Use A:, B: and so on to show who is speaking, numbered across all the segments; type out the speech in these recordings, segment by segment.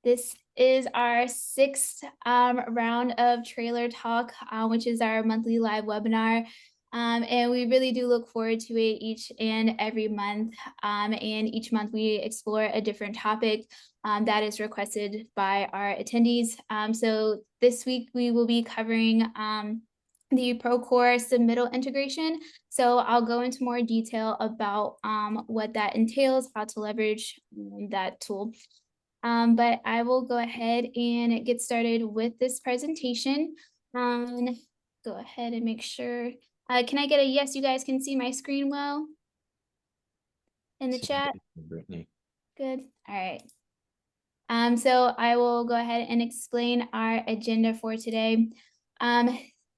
A: This is our sixth round of Trailer Talk, which is our monthly live webinar. And we really do look forward to it each and every month. And each month we explore a different topic that is requested by our attendees. So this week we will be covering the Procore Submittal Integration. So I'll go into more detail about what that entails, how to leverage that tool. But I will go ahead and get started with this presentation. Go ahead and make sure. Can I get a yes? You guys can see my screen well in the chat?
B: Brittany.
A: Good. All right. So I will go ahead and explain our agenda for today.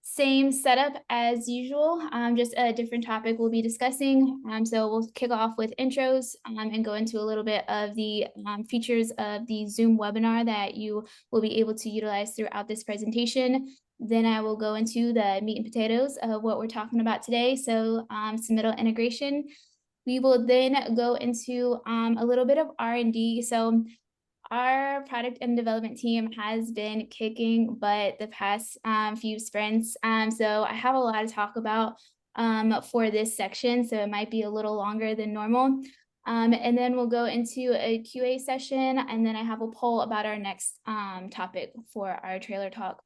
A: Same setup as usual, just a different topic we'll be discussing. So we'll kick off with intros and go into a little bit of the features of the Zoom webinar that you will be able to utilize throughout this presentation. Then I will go into the meat and potatoes of what we're talking about today. So submittal integration. We will then go into a little bit of R&D. So our product and development team has been kicking butt the past few sprints. So I have a lot to talk about for this section, so it might be a little longer than normal. And then we'll go into a QA session, and then I have a poll about our next topic for our trailer talk.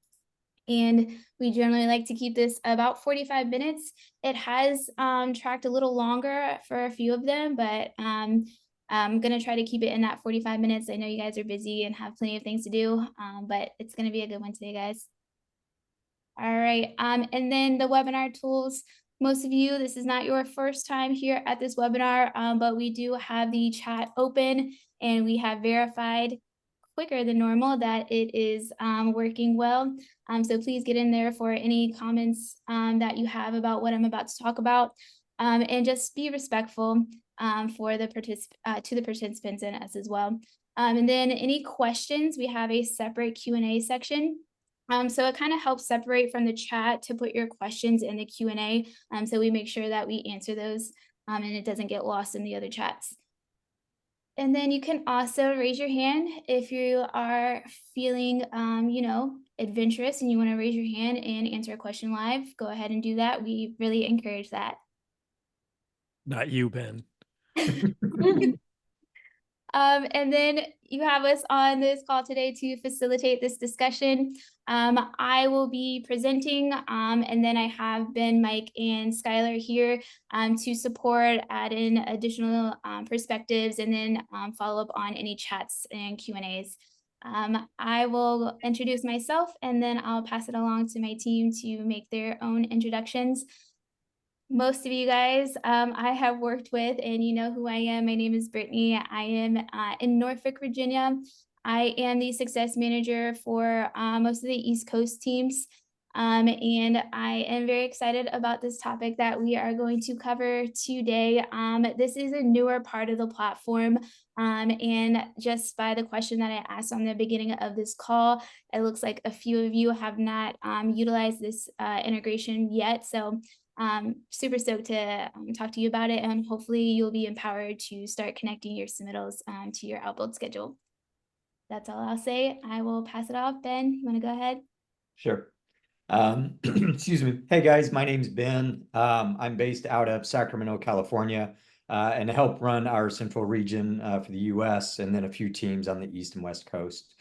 A: And we generally like to keep this about 45 minutes. It has tracked a little longer for a few of them, but I'm going to try to keep it in that 45 minutes. I know you guys are busy and have plenty of things to do, but it's going to be a good one today, guys. All right. And then the webinar tools. Most of you, this is not your first time here at this webinar, but we do have the chat open and we have verified quicker than normal that it is working well. So please get in there for any comments that you have about what I'm about to talk about, and just be respectful for the to the participants and us as well. And then any questions, we have a separate Q&A section. So it kind of helps separate from the chat to put your questions in the Q&A. So we make sure that we answer those and it doesn't get lost in the other chats. And then you can also raise your hand if you are feeling, adventurous and you want to raise your hand and answer a question live. Go ahead and do that. We really encourage that.
C: Not you, Ben.
A: And then you have us on this call today to facilitate this discussion. I will be presenting, and then I have Ben, Mike, and Skylar here to support, add in additional perspectives, and then follow up on any chats and Q&As. I will introduce myself, and then I'll pass it along to my team to make their own introductions. Most of you guys I have worked with, and you know who I am. My name is Brittany. I am in Norfolk, Virginia. I am the success manager for most of the East Coast teams. And I am very excited about this topic that we are going to cover today. This is a newer part of the platform. And just by the question that I asked on the beginning of this call, it looks like a few of you have not utilized this integration yet. So super stoked to talk to you about it, and hopefully you'll be empowered to start connecting your submittals to your Outbuild schedule. That's all I'll say. I will pass it off. Ben, you want to go ahead?
B: Sure. Excuse me. Hey guys, my name's Ben. I'm based out of Sacramento, California, and help run our central region for the US and then a few teams on the East and West Coast.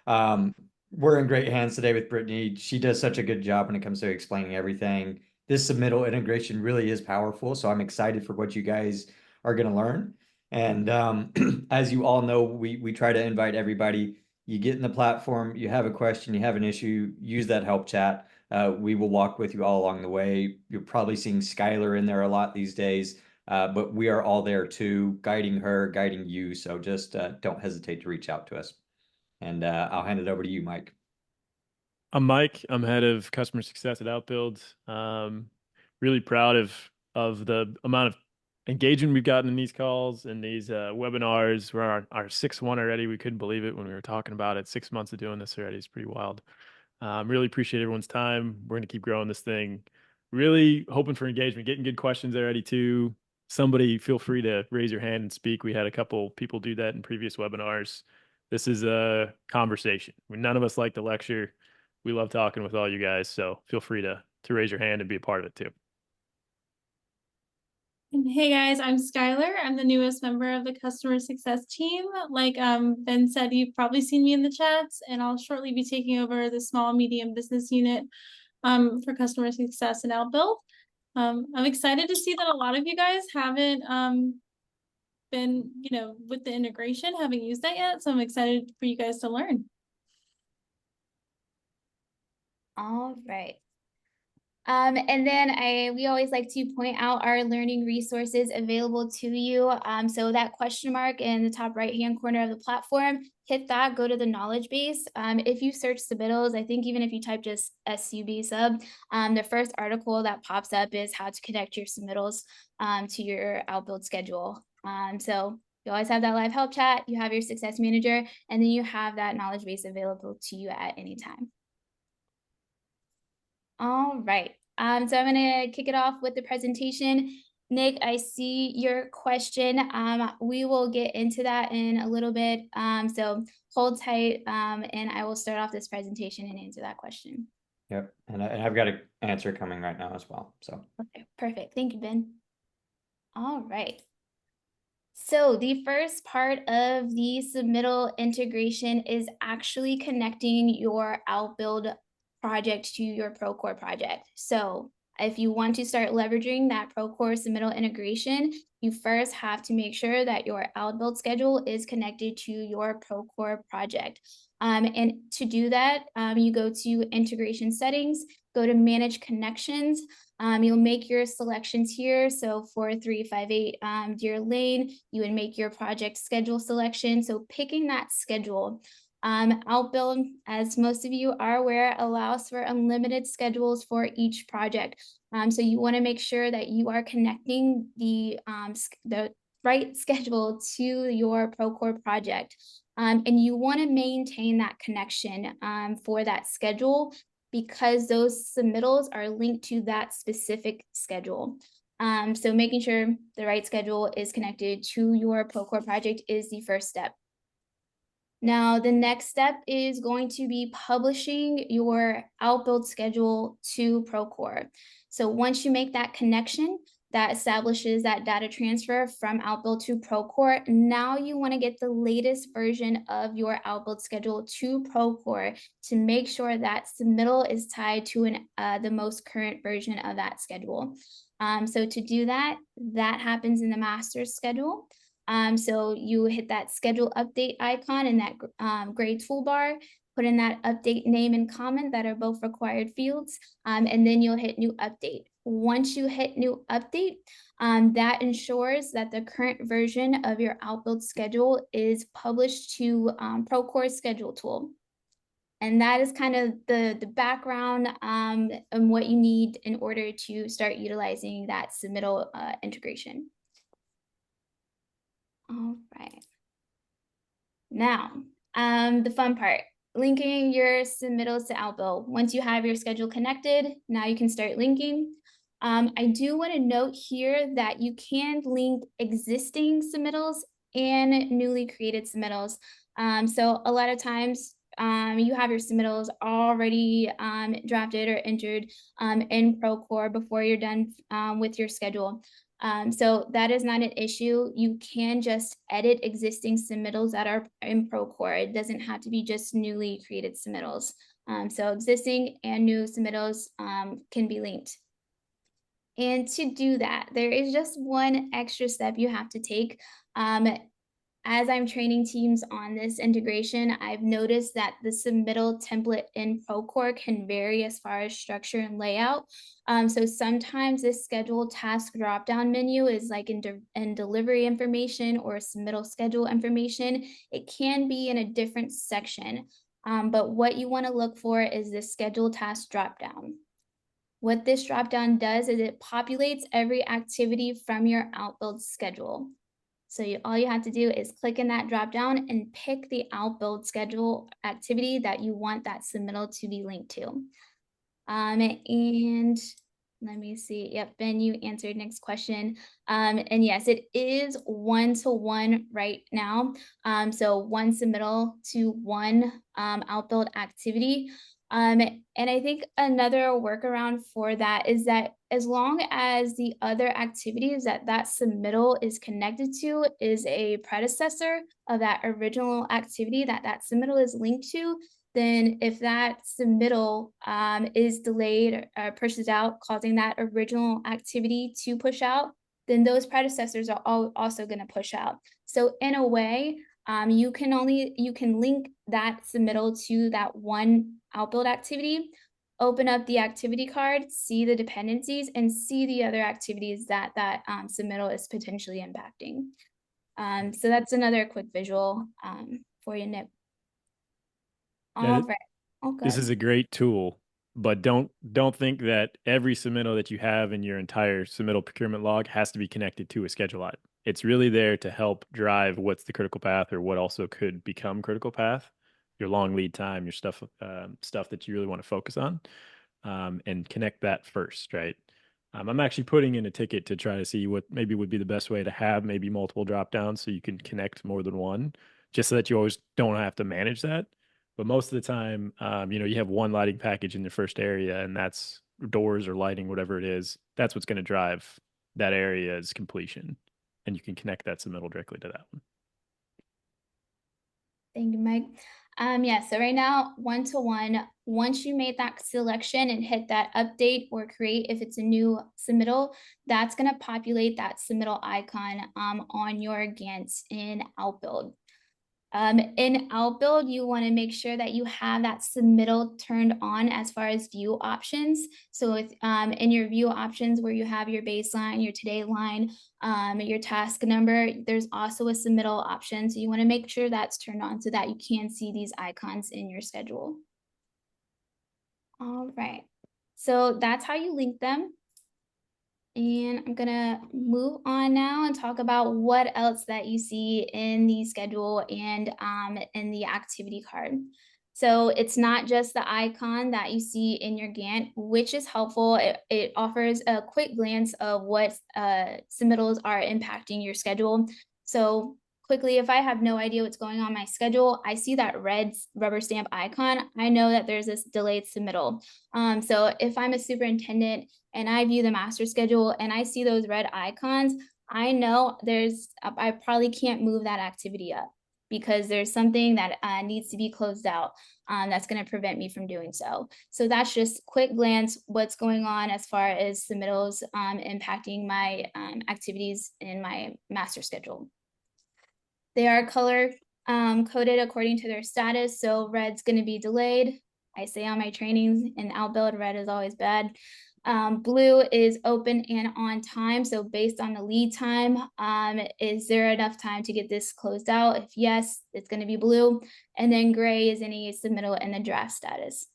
B: We're in great hands today with Brittany. She does such a good job when it comes to explaining everything. This submittal integration really is powerful, so I'm excited for what you guys are going to learn. And as you all know, we try to invite everybody. You get in the platform, you have a question, you have an issue, use that help chat. We will walk with you all along the way. You're probably seeing Skylar in there a lot these days, but we are all there too, guiding her, guiding you. So just don't hesitate to reach out to us. And I'll hand it over to you, Mike.
C: I'm Mike. I'm head of customer success at Outbuild. Really proud of the amount of engagement we've gotten in these calls and these webinars. We're our sixth one already. We couldn't believe it when we were talking about it. 6 months of doing this already is pretty wild. Really appreciate everyone's time. We're going to keep growing this thing. Really hoping for engagement, getting good questions already too. Somebody feel free to raise your hand and speak. We had a couple people do that in previous webinars. This is a conversation. None of us like to lecture. We love talking with all you guys, so feel free to raise your hand and be a part of it too.
D: Hey guys, I'm Skylar. I'm the newest member of the customer success team. Like Ben said, you've probably seen me in the chats, and I'll shortly be taking over the small medium business unit for customer success and Outbuild. I'm excited to see that a lot of you guys haven't been, with the integration, haven't used that yet. So I'm excited for you guys to learn.
A: All right. And then we always like to point out our learning resources available to you. So that question mark in the top right-hand corner of the platform, hit that, go to the knowledge base. If you search submittals, I think even if you type just SUB sub, the first article that pops up is how to connect your submittals to your Outbuild schedule. So you always have that live help chat, you have your success manager, and then you have that knowledge base available to you at any time. All right, so I'm gonna kick it off with the presentation. Nick, I see your question. We will get into that in a little bit. So hold tight, and I will start off this presentation and answer that question.
B: Yep, and I've got an answer coming right now as well. So
A: okay, perfect. Thank you, Ben. All right. So the first part of the submittal integration is actually connecting your Outbuild project to your Procore project. So if you want to start leveraging that Procore submittal integration, you first have to make sure that your Outbuild schedule is connected to your Procore project. And to do that, you go to integration settings, go to manage connections. You'll make your selections here. So for 358 Deer Lane, you would make your project schedule selection. So picking that schedule. Outbuild, as most of you are aware, allows for unlimited schedules for each project. So you want to make sure that you are connecting the right schedule to your Procore project. And you want to maintain that connection for that schedule, because those submittals are linked to that specific schedule. So making sure the right schedule is connected to your Procore project is the first step. Now, the next step is going to be publishing your Outbuild schedule to Procore. So once you make that connection, that establishes that data transfer from Outbuild to Procore. Now you want to get the latest version of your Outbuild schedule to Procore to make sure that submittal is tied to the most current version of that schedule. So to do that, that happens in the master schedule. So you hit that schedule update icon in that gray toolbar, put in that update name and comment that are both required fields, and then you'll hit new update. Once you hit new update, that ensures that the current version of your Outbuild schedule is published to Procore schedule tool. And that is kind of the background and what you need in order to start utilizing that submittal integration. All right. Now, the fun part, linking your submittals to Outbuild. Once you have your schedule connected, now you can start linking. I do want to note here that you can link existing submittals and newly created submittals. So a lot of times you have your submittals already drafted or entered in Procore before you're done with your schedule. So that is not an issue. You can just edit existing submittals that are in Procore. It doesn't have to be just newly created submittals. So existing and new submittals can be linked. And to do that, there is just one extra step you have to take. As I'm training teams on this integration, I've noticed that the submittal template in Procore can vary as far as structure and layout. So sometimes this schedule task dropdown menu is like in delivery information or submittal schedule information. It can be in a different section, but what you want to look for is the schedule task dropdown. What this dropdown does is it populates every activity from your Outbuild schedule. So all you have to do is click in that dropdown and pick the Outbuild schedule activity that you want that submittal to be linked to. And Let me see. Yep, Ben, you answered next question. And yes, it is 1-to-1 right now. So one submittal to one outbuild activity. And I think another workaround for that is that as long as the other activities that submittal is connected to is a predecessor of that original activity that submittal is linked to, then if that submittal is delayed or pushes out, causing that original activity to push out, then those predecessors are also going to push out. So in a way, you can link that submittal to that one outbuild activity, open up the activity card, see the dependencies, and see the other activities that submittal is potentially impacting. So that's another quick visual for you, Nick. All right. Okay.
C: This is a great tool, but don't think that every submittal that you have in your entire submittal procurement log has to be connected to a schedule item. It's really there to help drive what's the critical path or what also could become critical path, your long lead time, your stuff that you really want to focus on, and connect that first, right? I'm actually putting in a ticket to try to see what maybe would be the best way to have maybe multiple drop downs so you can connect more than one, just so that you always don't have to manage that. But most of the time, you have one lighting package in the first area, and that's doors or lighting, whatever it is. That's what's going to drive that area's completion. And you can connect that submittal directly to that one.
A: Thank you, Mike. Yeah, so right now, 1-to-1, once you made that selection and hit that update or create, if it's a new submittal, that's going to populate that submittal icon on your Gantt in Outbuild. In Outbuild, you want to make sure that you have that submittal turned on as far as view options. So with, in your view options where you have your baseline, your today line, your task number, there's also a submittal option. So you want to make sure that's turned on so that you can see these icons in your schedule. All right. So that's how you link them. And I'm gonna move on now and talk about what else that you see in the schedule and in the activity card. So it's not just the icon that you see in your Gantt, which is helpful. It offers a quick glance of what submittals are impacting your schedule. So quickly, if I have no idea what's going on my schedule, I see that red rubber stamp icon, I know that there's this delayed submittal. So if I'm a superintendent and I view the master schedule and I see those red icons, I know I probably can't move that activity up because there's something that needs to be closed out that's going to prevent me from doing so. So that's just quick glance what's going on as far as submittals impacting my activities in my master schedule. They are color coded according to their status. So red's going to be delayed. I say on my trainings in Outbuild, red is always bad. Blue is open and on time. So based on the lead time, is there enough time to get this closed out? If yes, it's going to be blue. And then gray is any submittal in the draft status.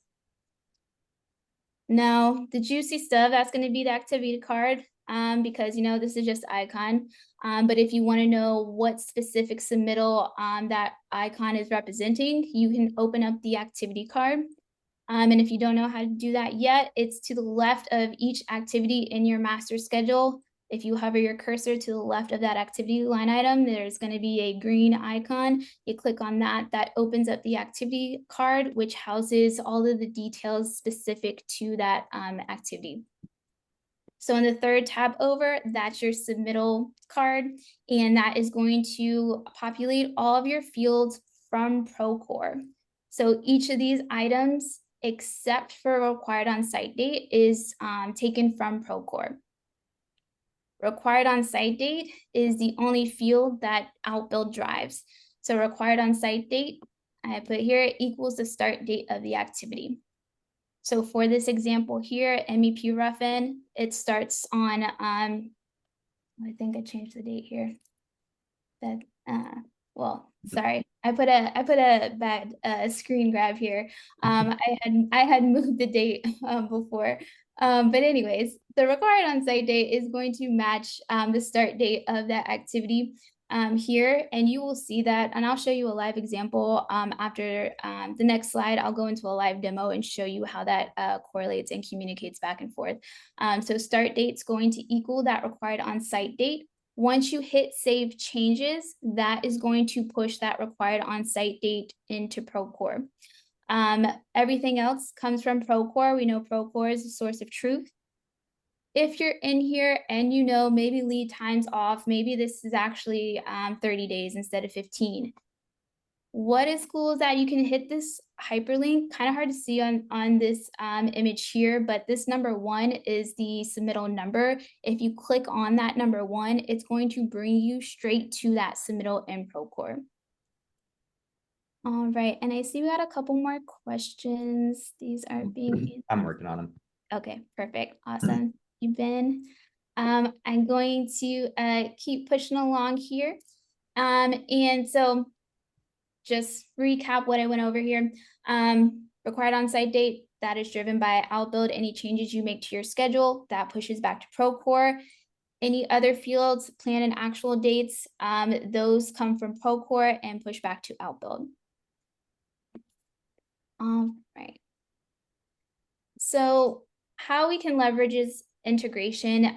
A: Now, the juicy stuff, that's going to be the activity card. Because this is just icon, but if you want to know what specific submittal that icon is representing, you can open up the activity card. And if you don't know how to do that yet, it's to the left of each activity in your master schedule. If you hover your cursor to the left of that activity line item, there's going to be a green icon. You click on that, that opens up the activity card, which houses all of the details specific to that activity. So in the third tab over, that's your submittal card, and that is going to populate all of your fields from Procore. So each of these items, except for required on-site date, is taken from Procore. Required on-site date is the only field that Outbuild drives. So required on-site date, I put here, equals the start date of the activity. So for this example here, MEP rough-in, it starts on, I think I changed the date here. Well, sorry, I put a bad screen grab here. I had moved the date before. But anyways, the required on-site date is going to match the start date of that activity. here, and you will see that, and I'll show you a live example after the next slide. I'll go into a live demo and show you how that correlates and communicates back and forth. So start date's going to equal that required on-site date. Once you hit save changes, that is going to push that required on-site date into Procore. Everything else comes from Procore. We know Procore is the source of truth. If you're in here and you know maybe lead time's off, maybe this is actually 30 days instead of 15. What is cool is that you can hit this hyperlink, kind of hard to see on this image here, but this number 1 is the submittal number. If you click on that number 1, it's going to bring you straight to that submittal in Procore. All right, and I see we got a couple more questions. These are being
B: I'm working on them.
A: Okay, perfect, awesome. You've been. I'm going to keep pushing along here. And so just recap what I went over here. Required on-site date, that is driven by Outbuild. Any changes you make to your schedule, that pushes back to Procore. Any other fields, plan and actual dates, those come from Procore and push back to Outbuild. All right. So how we can leverage this integration,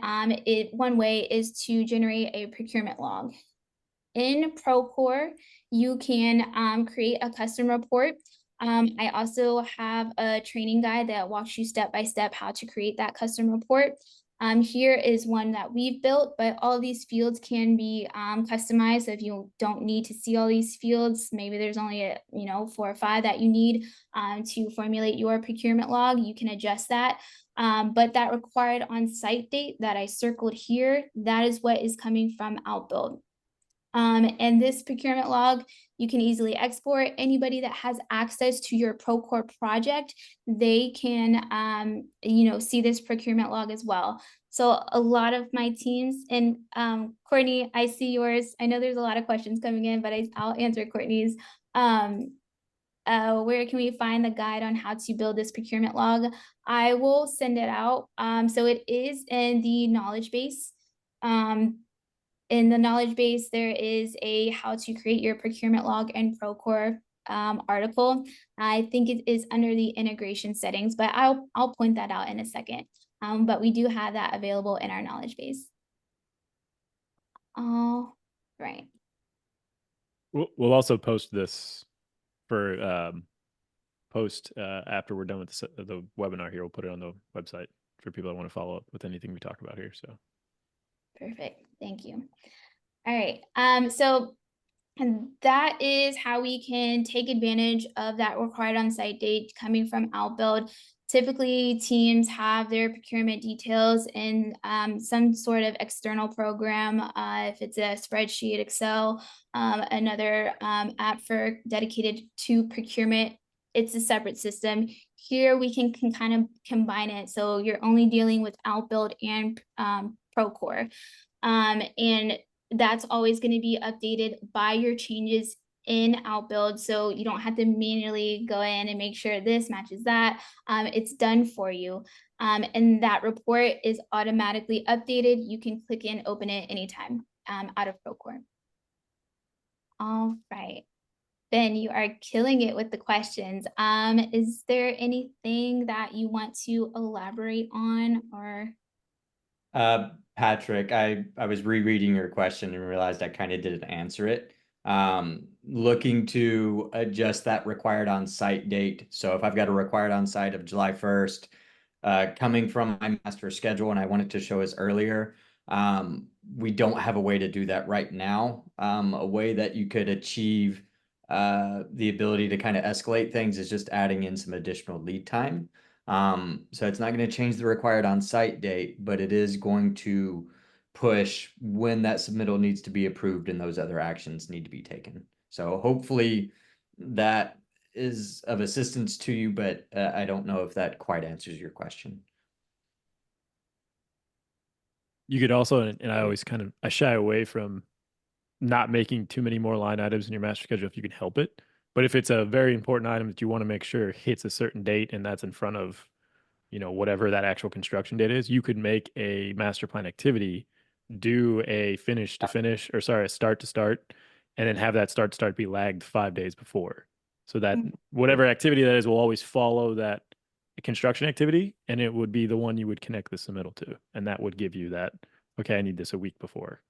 A: one way is to generate a procurement log. In Procore, you can create a custom report. I also have a training guide that walks you step by step how to create that custom report. Here is one that we've built, but all of these fields can be customized. So if you don't need to see all these fields, maybe there's only 4 or 5 that you need to formulate your procurement log, you can adjust that. But that required on-site date that I circled here, that is what is coming from Outbuild. And this procurement log, you can easily export. Anybody that has access to your Procore project, they can, see this procurement log as well. So a lot of my teams, and Courtney, I see yours. I know there's a lot of questions coming in, but I'll answer Courtney's. Where can we find the guide on how to build this procurement log? I will send it out. So it is in the knowledge base. In the knowledge base, there is a how to create your procurement log and Procore article. I think it is under the integration settings, but I'll point that out in a second. But we do have that available in our knowledge base. All right.
C: We'll also post this for after we're done with the webinar here. We'll put it on the website for people that want to follow up with anything we talk about here. So.
A: Perfect. Thank you. All right. And that is how we can take advantage of that required on-site date coming from Outbuild. Typically, teams have their procurement details in some sort of external program. If it's a spreadsheet, Excel, another app for dedicated to procurement, it's a separate system. Here we can kind of combine it. So you're only dealing with Outbuild and Procore. And that's always going to be updated by your changes in Outbuild. So you don't have to manually go in and make sure this matches that. It's done for you. And that report is automatically updated. You can click in, open it anytime out of Procore. All right. Ben, you are killing it with the questions. Is there anything that you want to elaborate on or?
B: Patrick, I was rereading your question and realized I kind of didn't answer it. Looking to adjust that required on-site date. So if I've got a required on-site of July 1st, coming from my master schedule and I want it to show us earlier, we don't have a way to do that right now. A way that you could achieve the ability to kind of escalate things is just adding in some additional lead time. So it's not going to change the required on-site date, but it is going to push when that submittal needs to be approved and those other actions need to be taken. So hopefully that is of assistance to you, but I don't know if that quite answers your question.
C: You could also, and I always I shy away from not making too many more line items in your master schedule if you can help it. But if it's a very important item that you want to make sure hits a certain date and that's in front of, whatever that actual construction date is, you could make a master plan activity do a finish to finish, or sorry, a start to start, and then have that start to start be lagged 5 days before. So that whatever activity that is will always follow that construction activity, and it would be the one you would connect the submittal to. And that would give you that, okay, I need this a week before.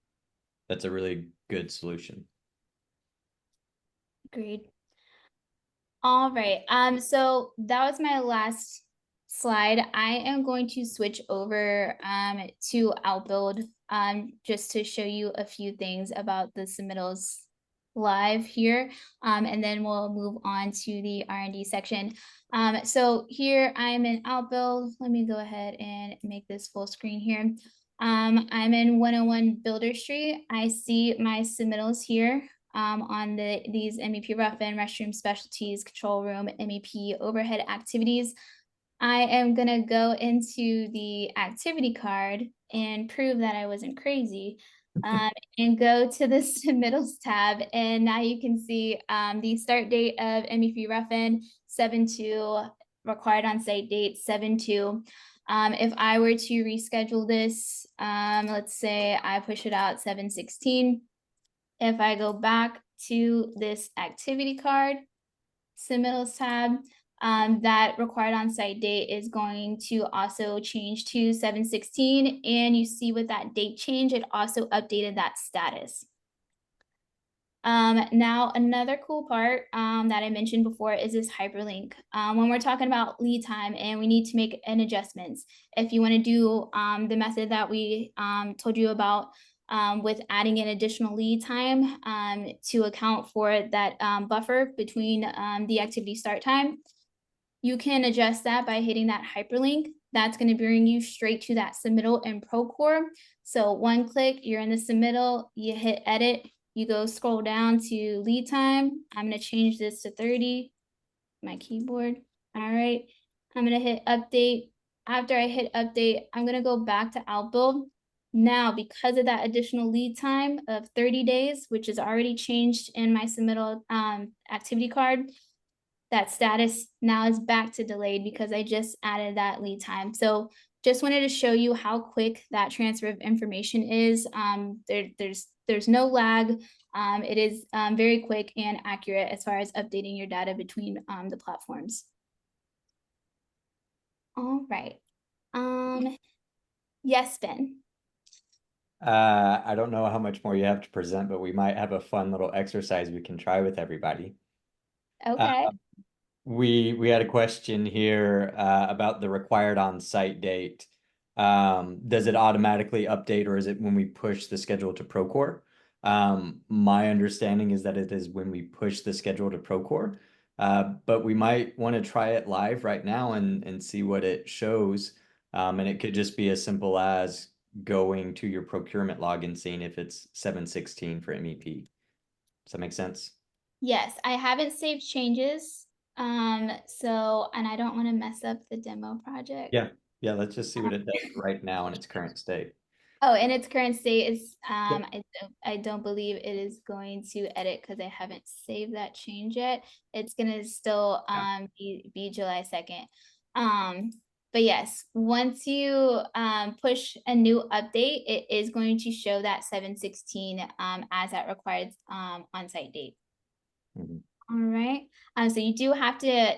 B: That's a really good solution.
A: Agreed. All right, so that was my last slide. I am going to switch over to Outbuild just to show you a few things about the submittals live here, and then we'll move on to the R&D section. So here I'm in Outbuild. Let me go ahead and make this full screen here. I'm in 101 Builder Street. I see my submittals here. On these MEP rough-in, restroom specialties, control room, MEP overhead activities. I am gonna go into the activity card and prove that I wasn't crazy, and go to the submittals tab. And now you can see the start date of MEP rough-in 7/2, required on-site date 7/2. If I were to reschedule this, let's say I push it out 7/16. If I go back to this activity card, submittals tab, that required on-site date is going to also change to 7/16. And you see with that date change, it also updated that status. Now, another cool part that I mentioned before is this hyperlink. When we're talking about lead time and we need to make an adjustments, if you want to do the method that we told you about, with adding an additional lead time to account for that buffer between the activity start time, you can adjust that by hitting that hyperlink. That's going to bring you straight to that submittal in Procore. So one click, you're in the submittal, you hit edit, you go scroll down to lead time. I'm going to change this to 30, my keyboard. All right, I'm going to hit update. After I hit update, I'm going to go back to Outbuild. Now, because of that additional lead time of 30 days, which is already changed in my submittal activity card, that status now is back to delayed because I just added that lead time. So just wanted to show you how quick that transfer of information is. There's no lag. It is very quick and accurate as far as updating your data between the platforms. All right. Yes, Ben.
B: I don't know how much more you have to present, but we might have a fun little exercise we can try with everybody.
A: Okay.
B: We had a question here about the required on-site date. Does it automatically update, or is it when we push the schedule to Procore? My understanding is that it is when we push the schedule to Procore, but we might want to try it live right now and see what it shows. And it could just be as simple as going to your procurement log and seeing if it's 7/16 for MEP. Does that make sense?
A: Yes, I haven't saved changes. So, and I don't want to mess up the demo project.
B: Yeah, let's just see what it does right now in its current state.
A: Oh, in its current state is I don't believe it is going to edit because I haven't saved that change yet. It's gonna still be July 2nd. But yes, once you push a new update, it is going to show that 7/16 as that required on-site date.
B: Mm-hmm.
A: All right. So you do have to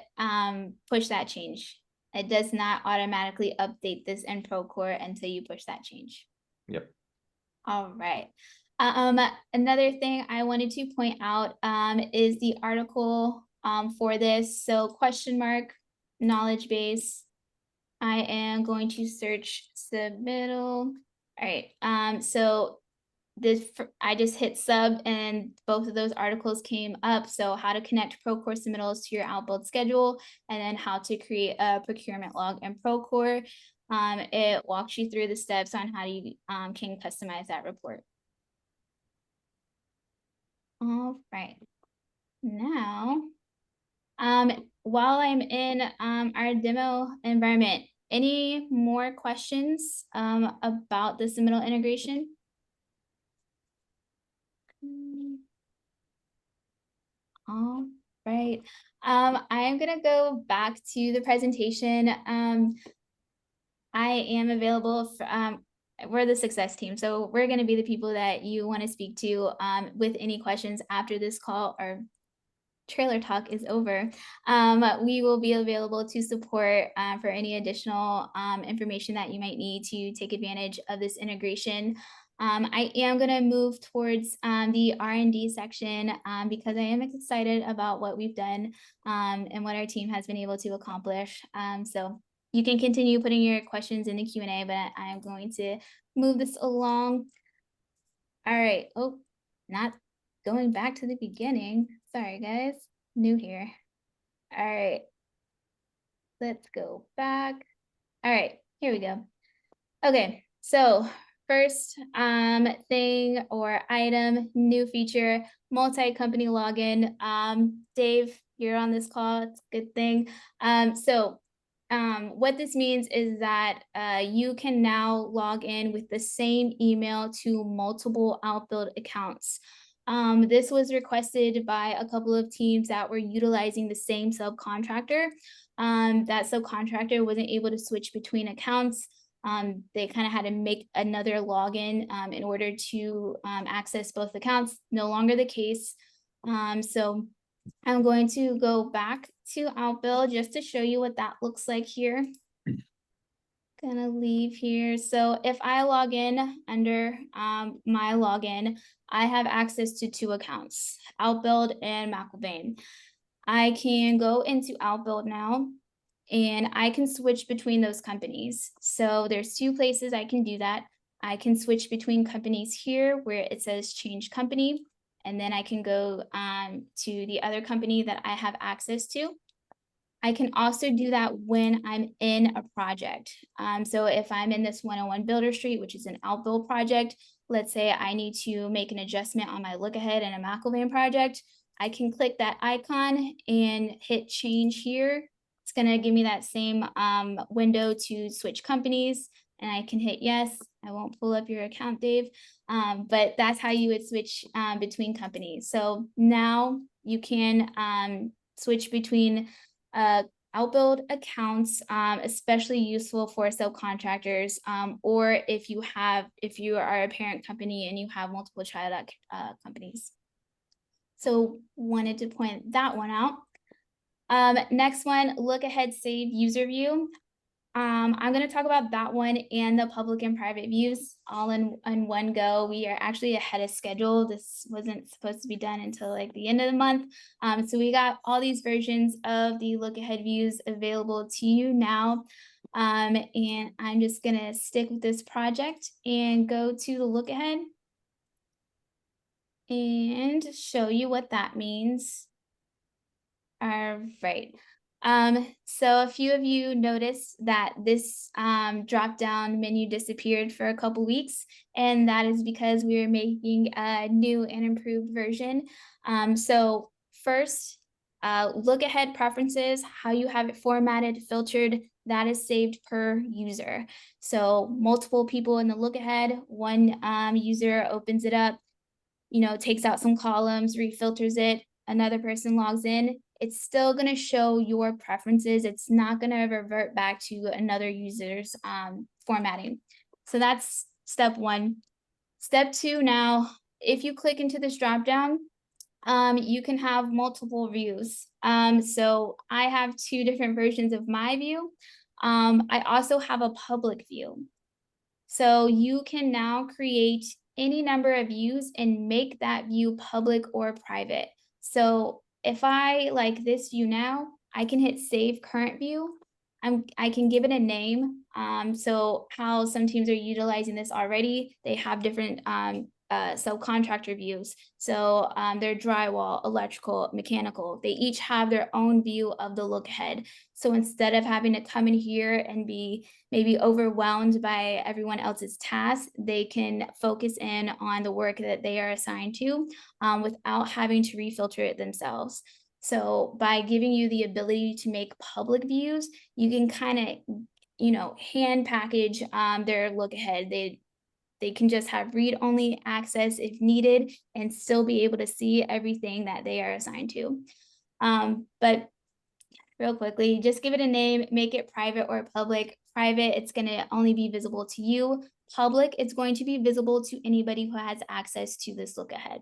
A: push that change. It does not automatically update this in Procore until you push that change.
B: Yep.
A: All right. Another thing I wanted to point out is the article for this. So question mark knowledge base. I am going to search submittal. All right. So this I just hit sub and both of those articles came up. So how to connect Procore submittals to your Outbuild schedule, and then how to create a procurement log in Procore. It walks you through the steps on how you can customize that report. All right. Now, while I'm in our demo environment, any more questions about the submittal integration? All right. I'm gonna go back to the presentation. I am available for, we're the success team. So we're going to be the people that you want to speak to with any questions after this call or trailer talk is over. We will be available to support for any additional information that you might need to take advantage of this integration. I am going to move towards the R&D section because I am excited about what we've done and what our team has been able to accomplish. So you can continue putting your questions in the Q&A, but I am going to move this along. All right. Oh, not going back to the beginning. Sorry, guys. New here. All right. Let's go back. All right. Here we go. Okay. So first thing or item, new feature, multi-company login. Dave, you're on this call. It's a good thing. What this means is that you can now log in with the same email to multiple Outbuild accounts. This was requested by a couple of teams that were utilizing the same subcontractor. That subcontractor wasn't able to switch between accounts. They kind of had to make another login in order to access both accounts. No longer the case. So I'm going to go back to Outbuild just to show you what that looks like here. Gonna leave here. So if I log in under my login, I have access to 2 accounts, Outbuild and McIlvain. I can go into Outbuild now and I can switch between those companies. So there's 2 places I can do that. I can switch between companies here where it says change company, and then I can go to the other company that I have access to. I can also do that when I'm in a project. So if I'm in this 101 Builder Street, which is an Outbuild project, let's say I need to make an adjustment on my look ahead in a McIlvain project, I can click that icon and hit change here. It's gonna give me that same window to switch companies, and I can hit yes. I won't pull up your account, Dave, but that's how you would switch between companies. So now you can switch between Outbuild accounts, especially useful for subcontractors, or if you are a parent company and you have multiple child companies. So wanted to point that one out. Next one, look ahead, save user view. I'm going to talk about that one and the public and private views all in one go. We are actually ahead of schedule. This wasn't supposed to be done until like the end of the month. So we got all these versions of the look ahead views available to you now. And I'm just going to stick with this project and go to the look ahead and show you what that means. All right. So a few of you noticed that this drop-down menu disappeared for a couple weeks, and that is because we are making a new and improved version. So first, look ahead preferences, how you have it formatted, filtered, that is saved per user. So multiple people in the look ahead, one user opens it up, takes out some columns, refilters it, another person logs in, it's still going to show your preferences. It's not going to revert back to another user's formatting. So that's step 1. Step 2 now, if you click into this dropdown, you can have multiple views. So I have 2 different versions of my view. I also have a public view. So you can now create any number of views and make that view public or private. So if I like this view now, I can hit save current view. I can give it a name. So how some teams are utilizing this already, they have different subcontractor views. So they're drywall, electrical, mechanical. They each have their own view of the look ahead. So instead of having to come in here and be maybe overwhelmed by everyone else's tasks, they can focus in on the work that they are assigned to without having to refilter it themselves. So by giving you the ability to make public views, you can kind of, hand package their look ahead. They can just have read-only access if needed and still be able to see everything that they are assigned to. But real quickly, just give it a name, make it private or public. Private, it's going to only be visible to you. public. It's going to be visible to anybody who has access to this look ahead.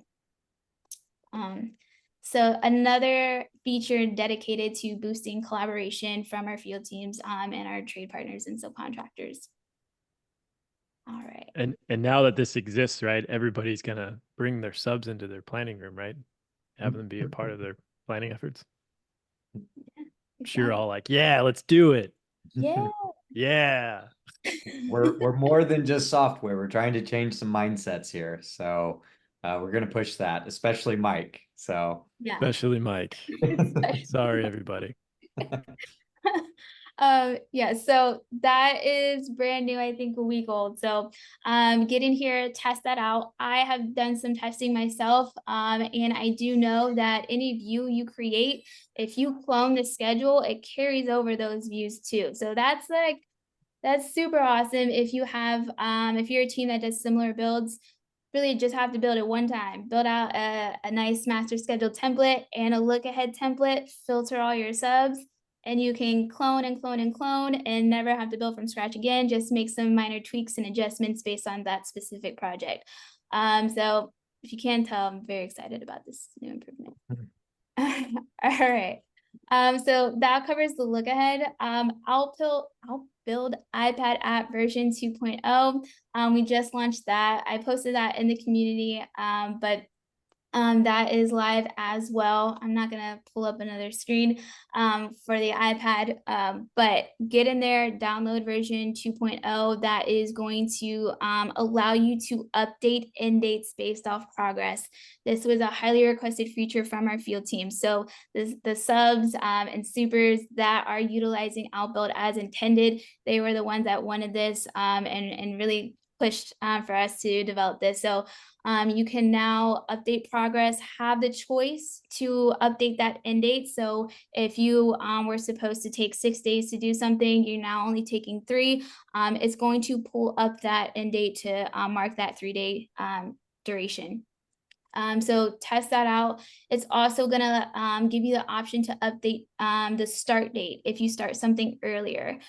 A: So another feature dedicated to boosting collaboration from our field teams and our trade partners and subcontractors. All right.
C: And now that this exists, right, everybody's gonna bring their subs into their planning room, right? Have them be a part of their planning efforts.
A: Exactly.
C: Sure, all like, yeah, let's do it.
A: Yeah.
C: Yeah.
B: We're more than just software. We're trying to change some mindsets here. So we're gonna push that, especially Mike. So
A: Yeah.
C: Especially Mike. Sorry, everybody.
A: Yeah, so that is brand new, I think a week old. So get in here, test that out. I have done some testing myself, and I do know that any view you create, if you clone the schedule, it carries over those views too. So that's super awesome. If you have if you're a team that does similar builds, really just have to build it one time. Build out a nice master schedule template and a look ahead template, filter all your subs, and you can clone and clone and clone and never have to build from scratch again. Just make some minor tweaks and adjustments based on that specific project. So if you can't tell, I'm very excited about this new improvement. All right. So that covers the look ahead. Outbuild iPad app version 2.0. We just launched that. I posted that in the community, but that is live as well. I'm not gonna pull up another screen for the iPad, but get in there, download version 2.0. That is going to allow you to update end dates based off progress. This was a highly requested feature from our field team. So the subs and supers that are utilizing Outbuild as intended, they were the ones that wanted this and really pushed for us to develop this. So you can now update progress, have the choice to update that end date. So if you were supposed to take 6 days to do something, you're now only taking 3. It's going to pull up that end date to mark that 3-day duration. So test that out. It's also gonna give you the option to update the start date if you start something earlier.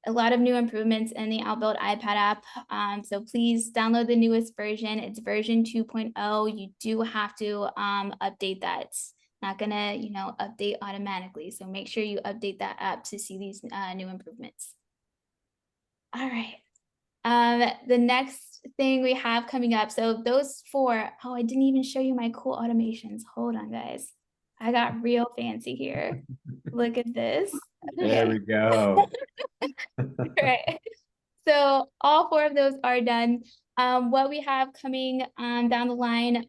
A: A lot of new improvements in the Outbuild iPad app. So please download the newest version. It's version 2.0. You do have to update that. It's not gonna, update automatically. So make sure you update that app to see these new improvements. All right. The next thing we have coming up. So those 4, oh, I didn't even show you my cool automations. Hold on, guys. I got real fancy here. Look at this.
B: There we go.
A: Right. So all 4 of those are done. What we have coming down the line,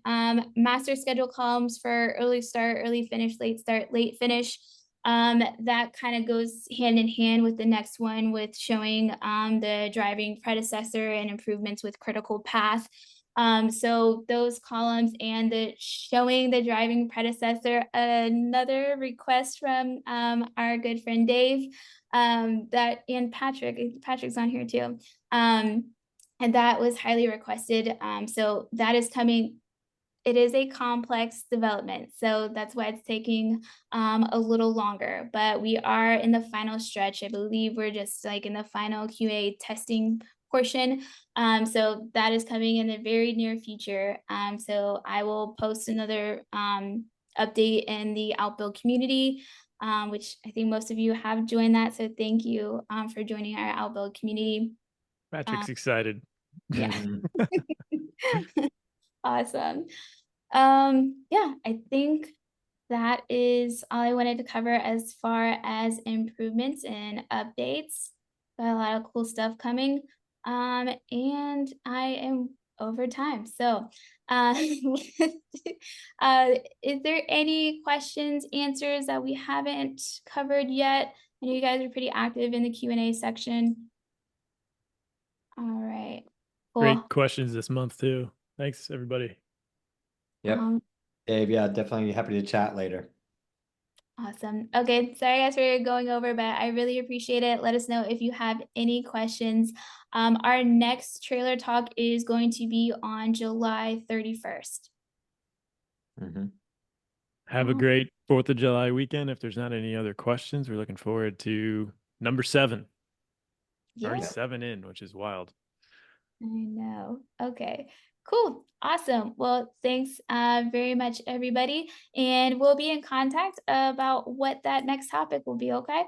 A: master schedule columns for early start, early finish, late start, late finish. That kind of goes hand in hand with the next one with showing the driving predecessor and improvements with critical path. So those columns and the showing the driving predecessor, another request from our good friend Dave, that and Patrick's on here too. And that was highly requested. So that is coming. It is a complex development, so that's why it's taking a little longer, but we are in the final stretch. I believe we're just like in the final QA testing portion. So that is coming in the very near future. So I will post another update in the Outbuild community, which I think most of you have joined that. So thank you for joining our Outbuild community.
C: Patrick's excited.
A: Yeah. Awesome. Yeah, I think that is all I wanted to cover as far as improvements and updates. Got a lot of cool stuff coming. And I am over time. So is there any questions, answers that we haven't covered yet? I know you guys are pretty active in the Q&A section. All right. Cool.
C: Great questions this month too. Thanks, everybody.
B: Yep. Dave, yeah, definitely happy to chat later.
A: Awesome. Okay, sorry guys for going over, but I really appreciate it. Let us know if you have any questions. Our next trailer talk is going to be on July 31st.
C: Have a great 4th of July weekend. If there's not any other questions, we're looking forward to number 7. Already
A: Yeah.
C: 7 in, which is wild.
A: I know. Okay, cool. Awesome. Well, thanks very much, everybody. And we'll be in contact about what that next topic will be, okay?